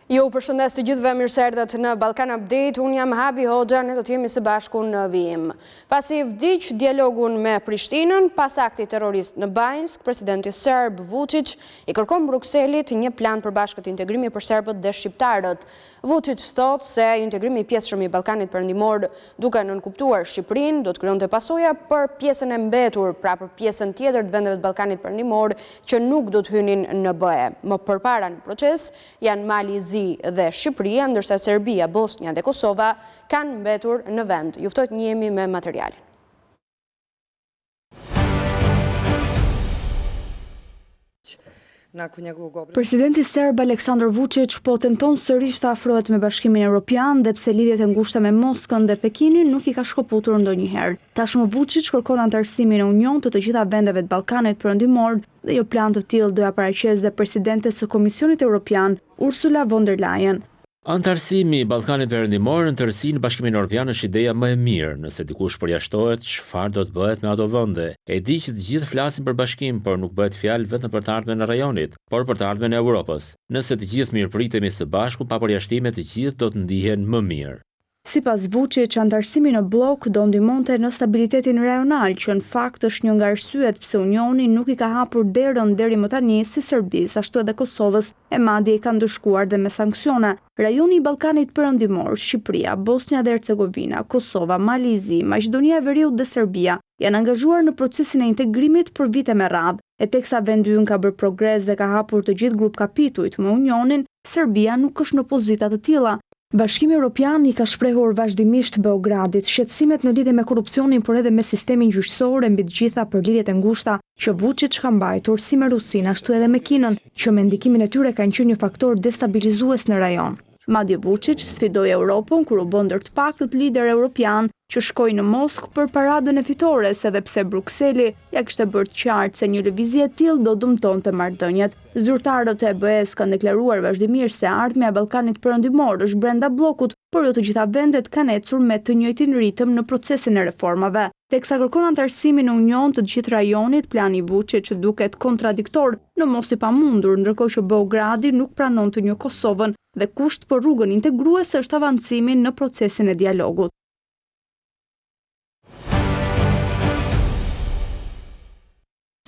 Ju përshëndes të gjithëve, mirë se erdhët në Ballkan Update. Unë jam Habi Hoxha, ne do të jemi së bashku në vijim. Pasi vdiq dialogun me Prishtinën, pas aktit terrorist në Banjsk, presidenti serb Vučić i kërkon Brukselit një plan për bashkët integrimi për serbët dhe shqiptarët. Vučić thot se integrimi i pjesëshëm i Ballkanit Perëndimor duke nënkuptuar Shqipërinë do të krijonte pasoja për pjesën e mbetur, pra për pjesën tjetër të vendeve të Ballkanit Perëndimor që nuk do të hynin në BE. Më përpara në proces janë Mali dhe Shqipëria, ndërsa Serbia, Bosnia dhe Kosova kanë mbetur në vend. Ju ftohet njihemi me materialin. Presidenti serb Aleksandar Vučić po tenton sërish të afrohet me Bashkimin Evropian dhe pse lidhjet e ngushta me Moskën dhe Pekinin nuk i ka shkëputur ndonjëherë. Tashmë Vučić kërkon antarësimin në Union të gjitha vendeve të Ballkanit Perëndimor dhe një plan të tillë doja paraqes dhe presidente së Komisionit Evropian Ursula von der Leyen. Antarësimi i Ballkanit Perëndimor në tërësi në Bashkimin Evropian është ideja më e mirë. Nëse dikush përjashtohet, çfarë do të bëhet me ato vende? E di që të gjithë flasin për bashkim, por nuk bëhet fjalë vetëm për të ardhmen e rajonit, por për të ardhmen e Europës. Nëse të gjithë mirëpritemi së bashku pa përjashtime, të gjithë do të ndihen më mirë. Sipas Vučić, antarësimi në blok do ndihmonte në stabilitetin rajonal, që në fakt është një nga arsyet pse Unioni nuk i ka hapur derën deri më tani si Serbisë, ashtu edhe Kosovës, e madje i ka ndëshkuar dhe me sanksione. Rajoni i Ballkanit Perëndimor, Shqipëria, Bosnia dhe Hercegovina, Kosova, Malizi, Maqedonia e Veriut dhe Serbia janë angazhuar në procesin e integrimit për vite me radhë. E teksa vendi ynë ka bërë progres dhe ka hapur të gjithë grup kapitujt me Unionin, Serbia nuk është në pozita të tilla. Bashkimi Evropian i ka shprehur vazhdimisht Beogradit shqetësimet në lidhje me korrupsionin, por edhe me sistemin gjyqësor e mbi të gjitha për lidhjet e ngushta që Vučić ka mbajtur si me Rusinë ashtu edhe me Kinën, që me ndikimin e tyre kanë qenë një faktor destabilizues në rajon. Madje Vučić sfidoi Europën kur u bë ndër të paktët lider evropian që shkoi në Moskë për paradën e fitores, edhe pse Brukseli ja kishte bërë të qartë se një lëvizje e tillë do dëmtonte marrëdhëniet. Zyrtarët e BE-s kanë deklaruar vazhdimisht se ardhmja e Ballkanit Perëndimor është brenda bllokut, por jo të gjitha vendet kanë ecur me të njëjtin ritëm në procesin e reformave. Teksa kërkon antarësimin në Union të gjithë rajonit, plani i Vučić duket kontradiktor, në mos i pamundur, ndërkohë që Beogradi nuk pranonte një Kosovën dhe kusht për rrugën integruese është avancimi në procesin e dialogut.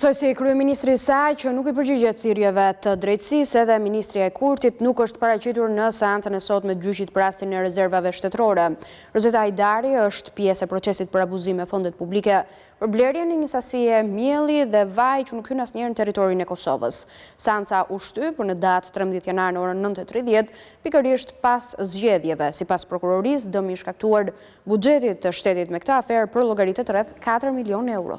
Si kryeministri i saj që nuk i përgjigjet thirrjeve të drejtësisë, edhe ministri e Kurtit nuk është paraqitur në seancën e sotme të gjyqit për rastin e rezervave shtetërore. Rozeta Hajdari është pjesë e procesit për abuzim me fondet publike për blerjen e një sasie mielli dhe vaj që nuk hyn asnjëherë në territorin e Kosovës. Seanca u shtyp në datë 13 janar në orën 9:30, pikërisht pas zgjedhjeve. Sipas prokurorisë, dëmi i shkaktuar buxhetit të shtetit me këtë aferë për llogaritet rreth 4 milionë euro.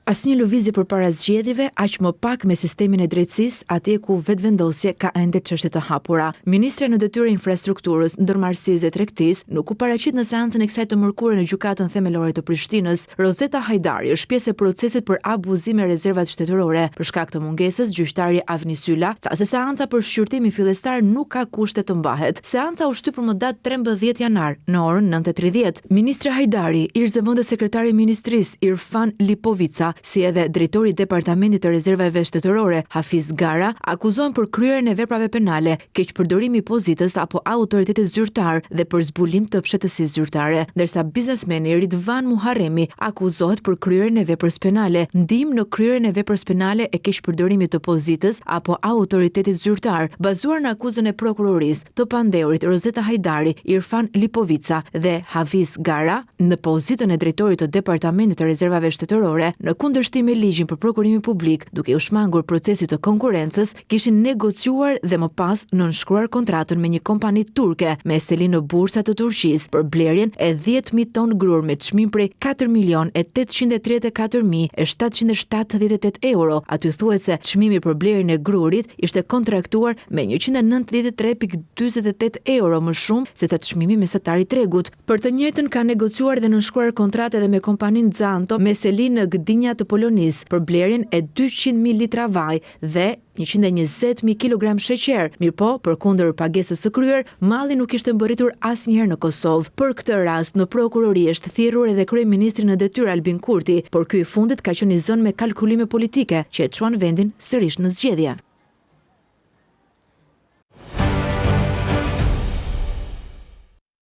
Asnjë lëvizje përpara zgjedhjeve, aq më pak me sistemin e drejtësisë, atje ku vetvendosje ka ende çështje të hapura. Ministre në detyrë infrastrukturës, ndërmarrësisë dhe tregtisë nuk u paraqit në seancën e kësaj të mërkurë në gjykatën themelore të Prishtinës. Rozeta Hajdari është pjesë e procesit për abuzim me rezervat shtetërore. Për shkak të mungesës, gjyqtari Avni Sylla tha se seanca për shqyrtimin fillestar nuk ka kushte të mbahet. Seanca u shtyp për më datë 13 janar në orën 9:30. Ministri Hajdari i zëvendës sekretari i ministrisë Irfan Lipovica, si edhe drejtori i Departamentit të Rezervave Shtetërore Hafiz Gara, akuzohen për kryerjen e veprave penale, keqpërdorimi i pozitës apo autoritetit zyrtar dhe për zbulim të fshehtësisë zyrtare, ndërsa biznesmeni Ridvan Muharremi akuzohet për kryerjen e veprës penale, ndihmë në kryerjen e veprës penale e keqpërdorimit të pozitës apo autoritetit zyrtar, bazuar në akuzën e prokurorisë të pandeurit Rozeta Hajdari, Irfan Lipovica dhe Hafiz Gara në pozitën e drejtorit të Departamentit të Rezervave Shtetërore në kundërshtim me ligjin për prokurimin publik, duke u shmangur procesit të konkurrencës, kishin negociuar dhe më pas nënshkruar kontratën me një kompani turke me selin në bursat të Turqisë për blerjen e 10.000 ton grur me çmim prej 4.834.778 euro. Aty thuhet se çmimi për blerjen e grurit ishte kontraktuar me 193.48 euro më shumë se të çmimi mesatar i tregut. Për të njëjtën ka negociuar dhe nënshkruar kontratë edhe me kompaninë Xanto me selin në Gdinja të Polonisë për blerjen e 200.000 litra vaj dhe 120.000 kg sheqer, mirëpo, përkundër pagesës së kryer, malli nuk ishte mbërritur asnjëherë në Kosovë. Për këtë rast, në prokurori është thirrur edhe kryeministri në detyrë Albin Kurti, por ky i fundit ka qenë i zënë me kalkulime politike që e çuan vendin sërish në zgjedhje.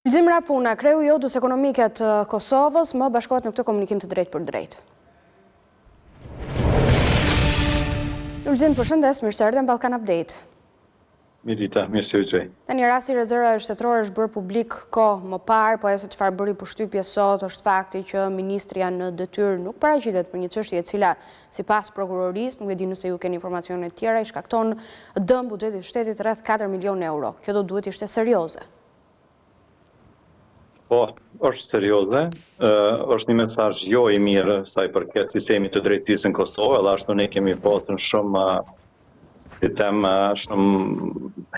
Lulzim Rafuna, kreu i Odës Ekonomike të Kosovës, më bashkohet në këtë komunikim të drejtë për drejtë. Lulzim, përshëndes, mirë se erdhe në Ballkan Update. Mirita, mirë se u gjej. Tani rasti i rezervave shtetërore është bërë publik kohë më parë, po ajo se çfarë bëri përshtypje sot është fakti që ministri janë në detyrë nuk paraqitet për një çështje e cila sipas prokurorisë, nuk e di nëse ju keni informacione të tjera, i shkakton dëm buxhetit të shtetit rreth 4 milionë euro. Kjo do duhet ishte serioze. Po, është serioze, është një mesazh jo i mirë sa i përket sistemit të drejtësisë në Kosovë, edhe ashtu ne kemi pasur shumë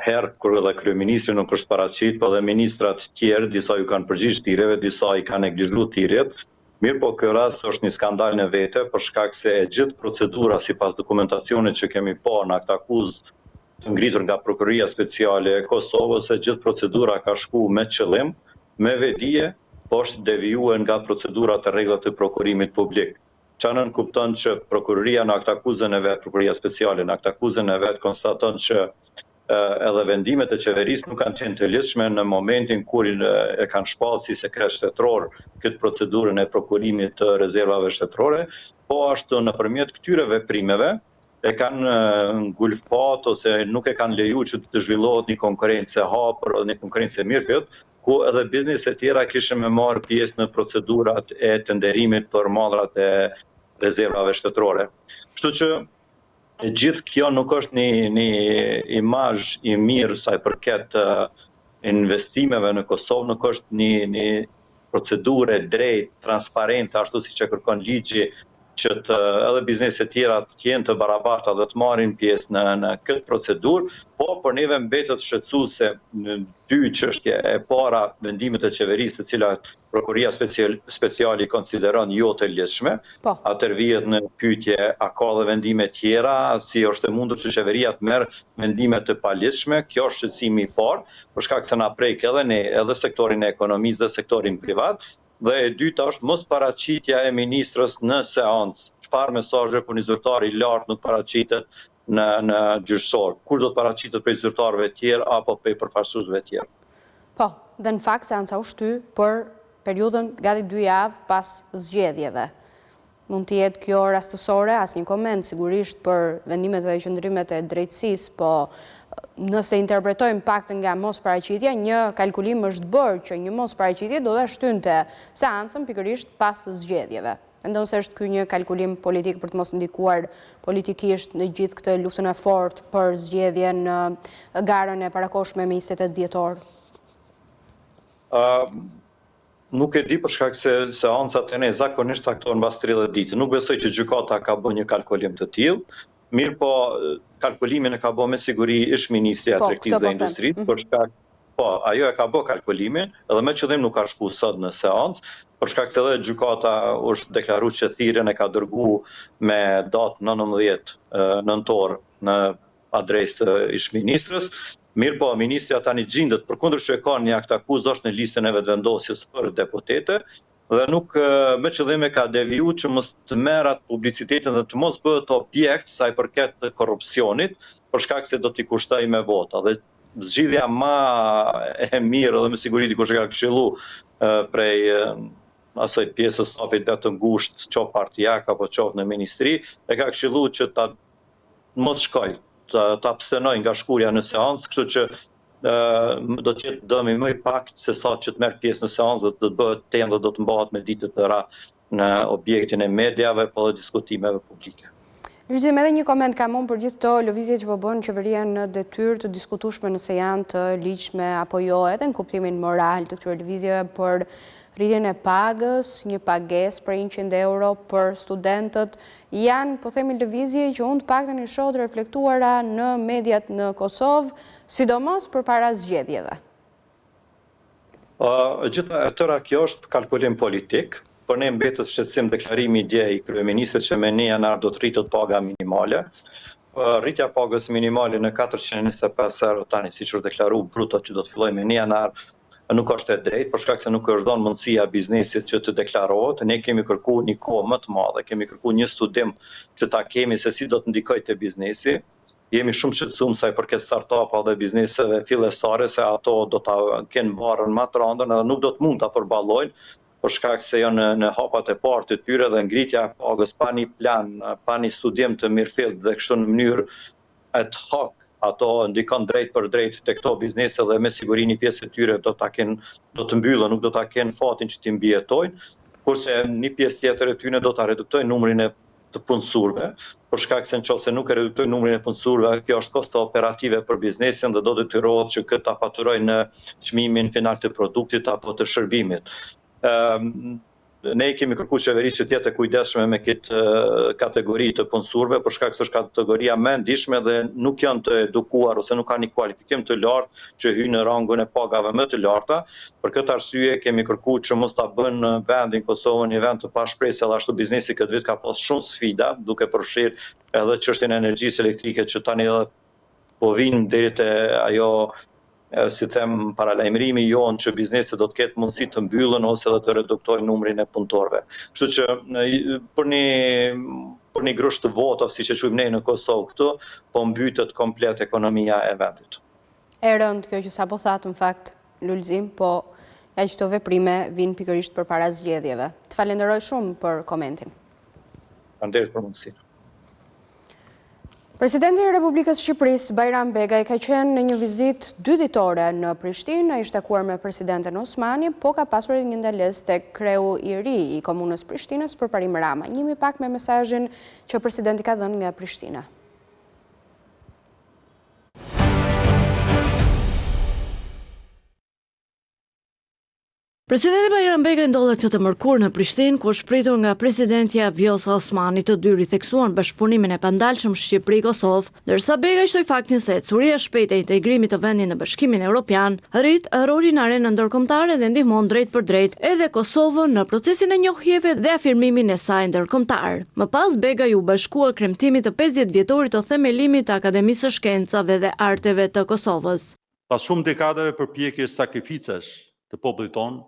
herë kur edhe kryeministri nuk është paraqit, po dhe ministrat tjerë, disa ju kanë përgjigj tireve, disa i kanë neglizhuar tiret. Mirë, po ky rast është një skandal në vete për shkak se gjithë procedura sipas dokumentacionit që kemi pa në akt akuzë të ngritur nga Prokuroria Speciale e Kosovës, se gjithë procedura ka shku me qëllim, me vedije, po është devijuar nga procedurat e rregullat të prokurimit publik. Që nënkupton që prokuroria në akt akuzën e vet, Prokuroria Speciale në akt akuzën e vet konstaton që edhe vendimet e qeverisë nuk kanë qenë të lidhshme në momentin kur e kanë shpallë si sekret shtetëror këtë procedurën e prokurimit të rezervave shtetërore, po ashtu nëpërmjet këtyre veprimeve e kanë ngulfat ose nuk e kanë lejuar që të zhvillohet një konkurrencë e hapur ose një konkurrencë e mirëfillt, ku edhe bizneset tjera kishin me marrë pjesë në procedurat e tenderimit për mallrat e rezervave shtetërore. Kështu që gjithë kjo nuk është një imazh i mirë sa i përket investimeve në Kosovë, nuk është një procedurë drejtë, transparente, ashtu siç e kërkon ligji, që edhe bizneset tjera të jenë të barabarta dhe të marrin pjesë në këtë procedurë, po për neve mbetet shqetësuese në dy çështje. E para, vendimet e qeverisë, të cilat Prokuroria Speciale i konsideron jo të lidhshme. Atëherë vihet në pyetje, a ka dhe vendime tjera, si është e mundur që qeveria të merr vendime të palidhshme? Kjo është shqetësimi i parë, për shkak se na prek edhe ne, edhe sektorin e ekonomisë dhe sektorin privat. Dhe e dyta është mos paraqitja e ministrës në seancë. Çfarë mesazhe për një zyrtar i lartë nuk paraqitet në gjyqësor? Kur do të paraqitet për zyrtarëve të tjerë apo për përfaqësuesve të tjerë? Po, dhe në fakt seanca u shty për periudhën gati 2 javë pas zgjedhjeve. Mund të jetë kjo rastësore, asnjë koment sigurisht për vendimet dhe qëndrimet e drejtësisë, po nëse interpretojmë paktën nga mos paraqitja, një kalkulim është bërë që një mos paraqitje do ta shtynte seancën pikërisht pas zgjedhjeve. Mendon se është ky një kalkulim politik për të mos ndikuar politikisht në gjithë këtë luftën e fortë për zgjedhjen në garën e parakohshme me 28 dhjetor? Nuk e di për shkak se seancat e ne zakonisht taktohen mbas 30 ditë. Nuk besoj që gjykata ka bërë një kalkulim të tillë. Mirë, po kalkulimin e ka bërë me siguri ish ministri i Tregtisë dhe Industrisë, për shkak ajo e ka bërë kalkulimin, edhe me qëllim nuk ka shku sot në seancë, për shkak se edhe gjykata është deklaruar që thirrjen e ka dërguar me datë 19 nëntor në adresë të ish ministrës. Mirë, po ministri tani gjendet, përkundër që e ka një akt akuzë, është në listën e vetvendosjes për deputete, dhe nuk me qëllim e ka deviju që mos të merrat publicitetin dhe të mos bëhet objekt sa i përket të korrupsionit, për shkak se do t'i kushtoj me vota. Dhe zgjidhja më e mirë dhe me siguri dikush e ka këshilluar prej asaj pjesës stafit të ngushtë, qoftë partijak apo qoftë në ministri, e ka këshilluar që ta mos shkoj, të abstenoj nga shkurja në seancë, kështu që do të jetë dëmi më i pak se sa që të merr pjesë në seancë, dhe të bëhet temë dhe do të mbahet me ditë të tëra në objektin e mediave po dhe diskutimeve publike. Lulzim, edhe një koment kam unë për gjithë të lëvizjet që po bën qeveria në detyrë të diskutueshme nëse janë të ligjshme apo jo, edhe në kuptimin moral të këtyre lëvizjeve për rritjen e pagës, një pagesë për 100 euro për studentët, janë, po themi, lëvizje që unë të paktën i shoh të reflektuara në mediat në Kosovë, sidomos përpara zgjedhjeve. Gjitha e tëra kjo është kalkulim politik, për ne mbetet shqetësim deklarimi dje i kryeministrit që me 1 janar do të rritet paga minimale. Rritja pagës minimale në 425 euro tani, siç është deklaruar bruto që do të fillojë me 1 janar, nuk është e drejtë, për shkak se nuk është dhënë mundësia biznesit që të deklarohet. Ne kemi kërkuar një kohë më të madhe, kemi kërkuar një studim që ta kemi se si do të ndikojë te biznesi. Jemi shumë shqetësuar sa i përket startup-ave dhe bizneseve fillestare se ato do ta kenë barrën më të rëndën dhe nuk do të mund ta përballojnë për shkak se janë në hapat e parë të tyre dhe ngritja e pagës pa një plan, pa një studim të mirëfillt dhe kështu në mënyrë ad hoc ato ndikon drejt për drejt te këto biznese dhe me siguri një pjesë e tyre do të mbyllën, nuk do ta kenë fatin që t'i mbijetojnë, kurse një pjesë tjetër e tyre do ta reduktojnë numrin e të punësurve, për shkak se nëse nuk e reduktojnë numrin e punësurve, kjo është kosto operative për biznesin dhe do detyrohet që këtë ta faturojnë në çmimin final të produktit apo të shërbimit. Ne kemi kërkuar qeverisë që të jetë e kujdesshme me këtë kategori të punësurve, për shkak se është kategoria më e ndihshme dhe nuk janë të edukuar ose nuk kanë një kualifikim të lartë që hyjnë në rangun e pagave më të larta. Për këtë arsye kemi kërkuar që mos ta bën vendin Kosovën një vend të pashpresë, edhe ashtu biznesi këtë vit ka pas shumë sfida, duke përfshirë edhe çështjen e energjisë elektrike që tani edhe po vinë deri te ajo si them paralajmërimi jon që bizneset do të ketë mundësi të mbyllën ose edhe të reduktojnë numrin e punëtorëve. Kështu që për një grusht të votave, siç e quajmë ne në Kosovë këtu, po mbytet komplet ekonomia e vendit. E rënd kjo që sapo thatë në fakt Lulzim, po ja që këto veprime vinë pikërisht përpara zgjedhjeve. Të falenderoj shumë për komentin. Faleminderit për mundësinë. Presidenti i Republikës Shqipërisë, Bajram Begaj, ka qenë në një vizitë 2 ditore në Prishtinë, ai është takuar me presidenten Osmani, po ka pasur një ndalesë tek kreu i ri i komunës Prishtinës, Përparim Rama. Njihemi pak me mesazhin që presidenti ka dhënë nga Prishtina. Presidenti Bajram Begaj ndodhet këtë mërkur në Prishtinë, ku është pritur nga presidentja Vjosa Osmani, të dy ritheksuan bashkëpunimin e pandalshëm Shqipëri-Kosovë, ndërsa Begaj shtoi faktin se ecuria e shpejtë e integrimit të vendit në Bashkimin Evropian rrit rolin në arenën ndërkombëtare dhe ndihmon drejt për drejt edhe Kosovën në procesin e njohjeve dhe afirmimin e saj ndërkombëtar. Më pas Begaj u bashkua kremtimit të 50 vjetorit të themelimit të Akademisë së Shkencave dhe Arteve të Kosovës. Pas shumë dekadave përpjekjes sakrificash të popullit tonë,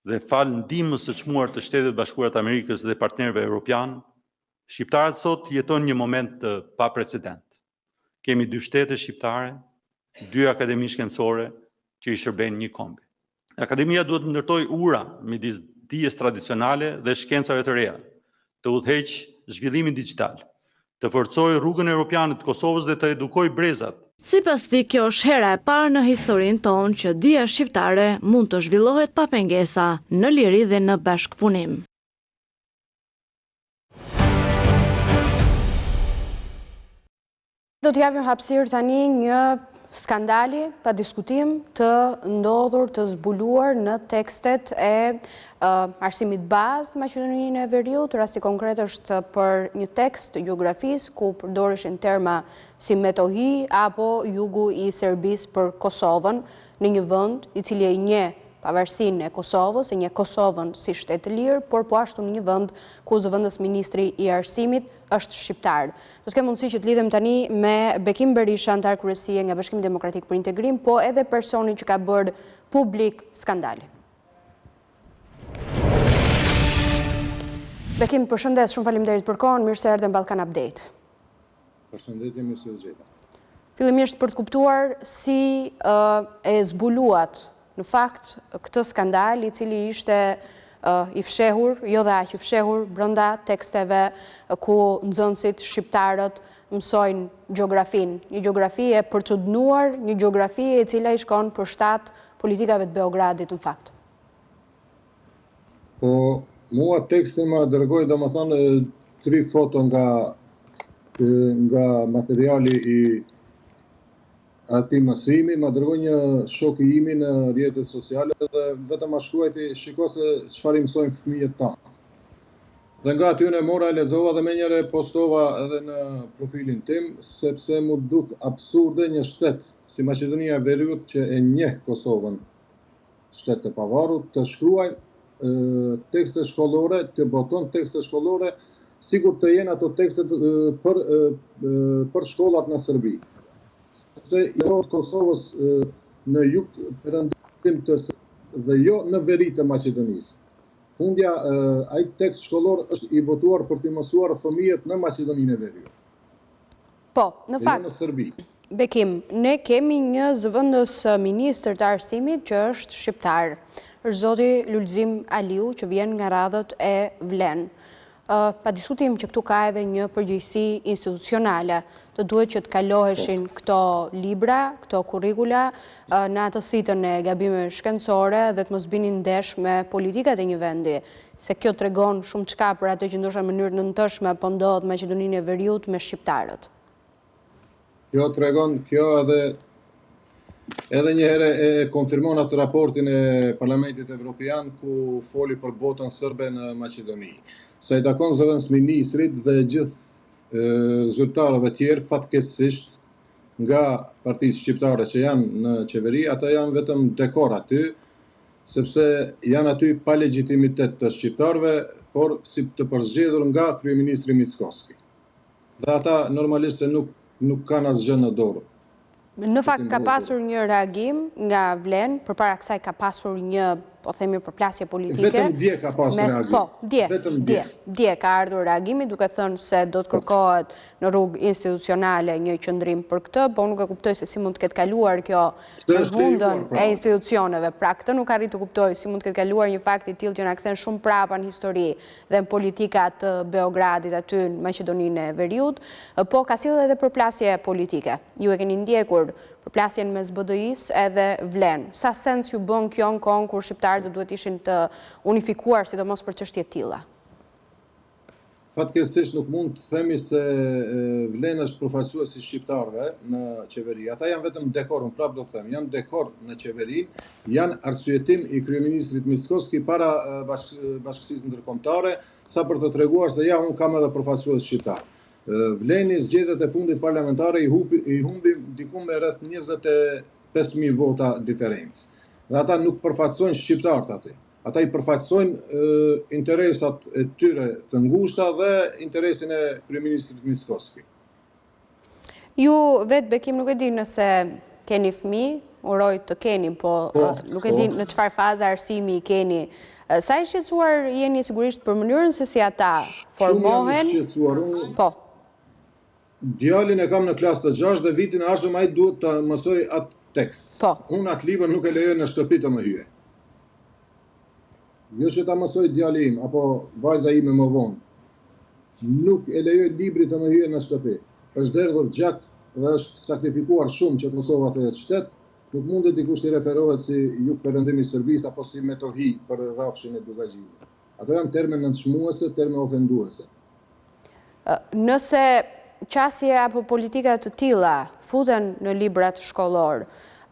dhe falë ndihmës së çmuar të Shtetet Bashkuara të Amerikës dhe partnerëve evropian, shqiptarët sot jetojnë një moment të paprecedent. Kemi 2 shtete shqiptare, 2 akademi shkencore që i shërbejnë një kombi. Akademia duhet të ndërtojë ura midis dijes tradicionale dhe shkencave të reja, të udhëheqë zhvillimin digjital, të forcojë rrugën europiane të Kosovës dhe të edukojë brezat. Sipas tij, kjo është hera e parë në historinë tonë që dija shqiptare mund të zhvillohet pa pengesa, në liri dhe në bashkëpunim. Do t'japim hapësirë tani një skandali pa diskutim të ndodhur, të zbuluar në tekstet e arsimit bazë Maqedoninë e Veriut. Rasti konkret është për një tekst të gjeografisë ku përdoreshin terma si Metohi apo jugu i Serbisë për Kosovën, në një vend i cili e njeh pavarësinë e Kosovës, e njeh Kosovën si shtet të lirë, por po ashtu në një vend ku zëvendës ministri i arsimit është shqiptar. Do të kem mundësi që të lidhem tani me Bekim Berisha, antar kryesie nga Bashkimi Demokratik për Integrim, po edhe personi që ka bërë publik skandalin. Bekim, përshëndes, shumë faleminderit për kohën, mirë se erdhe në Ballkan Update. Përshëndetje, mirë se u gjeta. Fillimisht për të kuptuar si e zbuluat në fakt këtë skandal i cili ishte i fshehur, jo dhe aq i fshehur brenda teksteve ku nxënësit shqiptarët mësojnë gjeografinë, një gjeografi e përçudnuar, një gjeografi e cila i shkon përshtat politikave të Beogradit në fakt. Po, mua teksti më dërgoi domethënë 3 foto nga materiali i atij mësimi, më dërgoi një shok i imi në rrjetet sociale dhe vetëm ma shkruajti shiko se çfarë mësojnë fëmijët tanë. Dhe nga aty unë mora e lexova dhe menjëherë postova edhe në profilin tim, sepse mu duk absurde një shtet si Maqedonia e Veriut që e njeh Kosovën, shtet të pavarur, të shkruajnë tekste shkollore, të boton tekste shkollore, sigur të jenë ato tekstet për shkollat në Serbi. Sepse jo Kosovës në jug perëndim dhe jo në veri të Maqedonisë. Fundja, ai tekst shkollor është i botuar për të mësuar fëmijët në Maqedoninë e Veriut. Po, në fakt, në Serbi. Bekim, ne kemi një zëvendës ministër të arsimit që është shqiptar. Është zoti Lulzim Aliu, që vjen nga radhët e Vlen. Pa diskutim që këtu ka edhe një përgjegjësi institucionale. Të duhet që të kaloheshin këto libra, këto kurrikula në atësitën e gabimeve shkencore dhe të mos binin ndesh me politikat e një vendi. Se kjo tregon shumë çka për atë që ndoshta në mënyrë nëntëshme po ndodhet në Maqedoninë e Veriut me shqiptarët. Kjo tregon, kjo edhe një herë e konfirmon atë raportin e Parlamentit Evropian ku foli për botën sërbe në Maqedoni. Sa i takon zëvendësministrit dhe gjithë zyrtarëve tjerë, fatkeqësisht nga partisë shqiptare që janë në qeveri, ata janë vetëm dekor aty, sepse janë aty pa legjitimitet të shqiptarëve, por si të përzgjedhur nga kryeministri Mickoski. Dhe ata normalisht se nuk kanë asgjë në dorë. Në fakt ka pasur një reagim nga Vlen, përpara kësaj ka pasur një, po themi, përplasje politike. Vetëm dje ka pasur reagim. Po, dje ka ardhur reagimi, duke thënë se do të kërkohet në rrugë institucionale një qëndrim për këtë, po nuk e kuptoj se si mund të ketë kaluar kjo në hundën e institucioneve. Pra këtë nuk arrit të kuptoj si mund të ketë kaluar një fakt i tillë që na kthen shumë prapa në histori dhe në politikat të Beogradit aty në Maqedoninë e Veriut, po ka sjellë edhe përplasje politike. Ju e keni ndjekur përplasjen mes BDI-s edhe Vlen. Sa sens ju bën kjo në kohën kur shqiptarët duhet ishin të unifikuar, sidomos për çështje të tilla? Fatkeqësisht nuk mund të themi se Vlen është përfaqësuesi shqiptarëve në qeveri. Ata janë vetëm dekor, unë prapë do të them, janë dekor në qeverinë, janë arsyetim i kryeministrit Mickoski para bashkësisë ndërkombëtare, sa për të treguar se ja, unë kam edhe përfaqësues shqiptar. Vleni zgjedhjet e fundit parlamentare i humbi diku me rreth 25.000 vota diferencë. Dhe ata nuk përfaqësojnë shqiptarët aty. Ata i përfaqësojnë interesat e tyre të ngushta dhe interesin e kryeministrit Mickoski. Ju vetë Bekim nuk e di nëse keni fëmijë, uroj të keni, po nuk e di në çfarë faze arsimi i keni. Sa i shqetësuar jeni sigurisht për mënyrën se si ata formohen? Shumë jam i shqetësuar. Po. Djalin e kam në klasë të 6 dhe vitin e ardhshëm ai duhet të mësoj atë tekst. Po. Unë atë libër nuk e lejoj në shtëpi të më hyje. Jo që ta mësoj djali im, apo vajza ime më vonë. Nuk e lejoj libri të më hyje në shtëpi. Është derdhur gjak dhe është sakrifikuar shumë që Kosova të jetë shtet. Nuk mundet dikush të referohet si jugperëndimi i Serbisë apo si metohi për rrafshin e Dugazhivit. Ato janë terme nënçmuese, terme ofenduese. Nëse qasje apo politika të tilla futen në librat shkollor,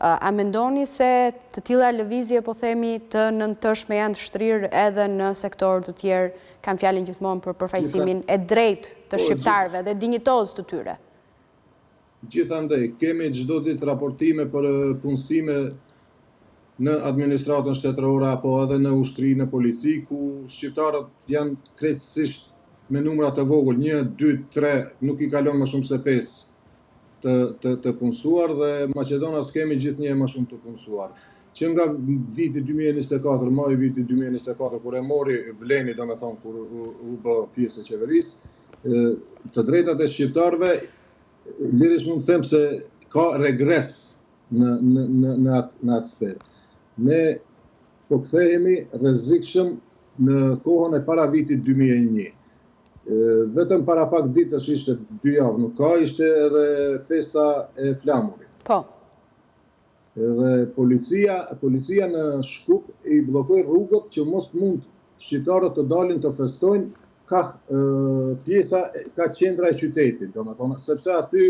a mendoni se të tilla lëvizje, po themi, të nëntëshme janë të shtrirë edhe në sektorë të tjerë, kam fjalën gjithmonë për përfaqësimin e drejtë të shqiptarëve dhe dinjitoz të tyre? Gjithandaj, kemi çdo ditë raportime për punësime në administratën shtetërore apo edhe në ushtri, në polici, ku shqiptarët janë krejtësisht me numra të vogël, 1, 2, 3, nuk i kalon më shumë se 5 të punësuar dhe Maqedonas kemi gjithnjë më shumë të punësuar. Që nga viti 2024, maj viti 2024, kur e mori Vleni, do me thonë, kur u bë pjesë e qeverisë, të drejtat e shqiptarëve, lirisht mund të them se ka regres në atë sferë. Ne po kthehemi rrezikshëm në kohën e para vitit 2001. Vetëm para pak ditësh ishte 2 javë nuk ka, ishte edhe festa e flamurit. Po. Edhe policia në Shkup i bllokoi rrugët që mos mund shqiptarët të dalin të festojnë ka qendra e qytetit, domethënë, sepse aty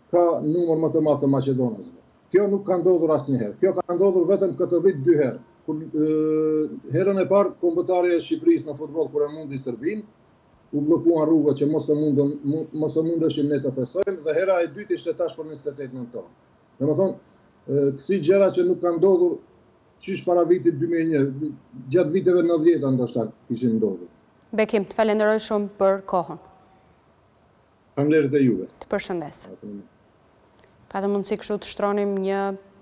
ka numër më të madh të maqedonasve. Kjo nuk ka ndodhur asnjëherë. Kjo ka ndodhur vetëm këtë vit 2 herë. Herën e parë kombëtarja e Shqipërisë në futboll kur e mundi Serbinë, u bllokuan rrugët që mos të mundeshim ne të festojmë, dhe hera e dytë ishte tash për 28 nëntor. Domethënë, kësi gjëra që nuk kanë ndodhur Qish para vitit 2001, gjatë viteve 90 ndoshta kishin ndodhur. Bekim, të falenderoj shumë për kohën. Faleminderit e juve. Të përshëndes. Patëm mundësi kështu të shtronim një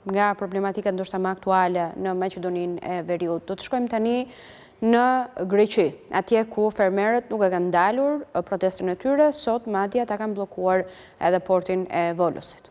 nga problematikat ndoshta më aktuale në Maqedoninë e Veriut. Do të shkojmë tani në Greqi, atje ku fermerët nuk e kanë ndalur protestin e tyre, sot madje ata kanë bllokuar edhe portin e Volosit.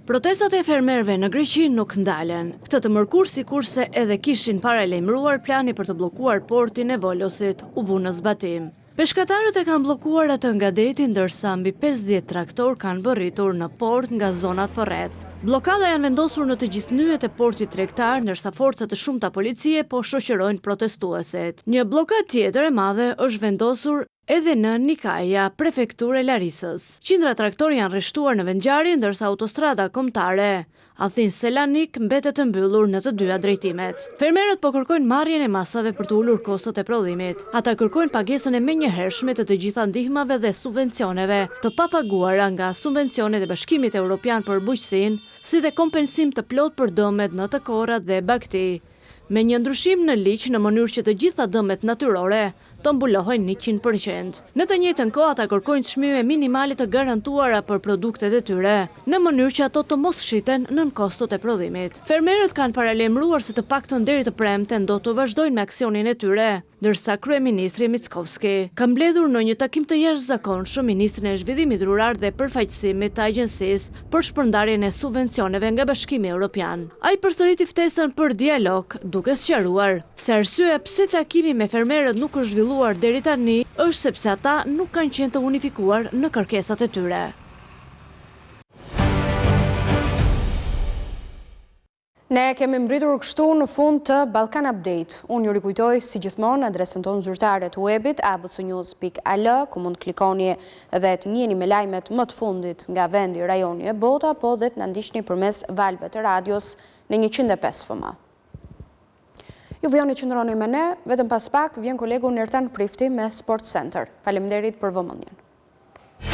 Protestat e fermerëve në Greqi nuk ndalen. Këtë të mërkur sikurse edhe kishin paralajmëruar plani për të bllokuar portin e Volosit, u vu në zbatim. Peshkatarët e kanë bllokuar atë nga deti, ndërsa mbi 50 traktor kanë bërritur në port nga zonat përreth. Bllokada janë vendosur në të gjithë nyjet e portit tregtar, ndërsa forcat të shumta policie po shoqërojnë protestuesit. Një bllokadë tjetër e madhe është vendosur edhe në Nikaja, prefekturë e Larisës. Qindra traktor janë rreshtuar në vendngjarje, ndërsa autostrada kombëtare Athin-Selanik mbetet të mbyllur në të dyja drejtimet. Fermerët po kërkojnë marrjen e masave për të ulur kostot e prodhimit. Ata kërkojnë pagesën e menjëhershme të gjitha ndihmave dhe subvencioneve të papaguara nga subvencionet e Bashkimit Evropian për bujqësinë, si dhe kompensim të plot për dëmet në të korrat dhe bagti, me një ndryshim në ligj në mënyrë që të gjitha dëmet natyrore të mbulohen 100%. Në të njëjtën kohë ata kërkojnë çmime minimale të garantuara për produktet e tyre, në mënyrë që ato të mos shiten nën kostot e prodhimit. Fermerët kanë paralajmëruar se të paktën deri të premten do të vazhdojnë me aksionin e tyre, ndërsa kryeministri Mickovski ka mbledhur në një takim të jashtëzakonshëm ministrin e zhvillimit rural dhe përfaqësimit të agjencisë për shpërndarjen e subvencioneve nga Bashkimi Evropian. Ai përsëriti ftesën për dialog, duke sqaruar se arsyeja pse takimi me fermerët nuk është zhvilluar deri tani është sepse ata nuk kanë qenë të unifikuar në kërkesat e tyre. Ne kemi mbritur kështu në fund të Balkan Update. Unë ju rikujtoj si gjithmonë adresën tonë zyrtare të webit abcnews.al, ku mund klikoni dhe të njihni me lajmet më të fundit nga vendi, rajoni e bota, po dhe të na ndiqni përmes valve të radios në 105 FM. Ju vjoni qëndroni me ne, vetëm pas pak vjen kolegu Nertan Prifti me Sport Center. Faleminderit për vëmendjen.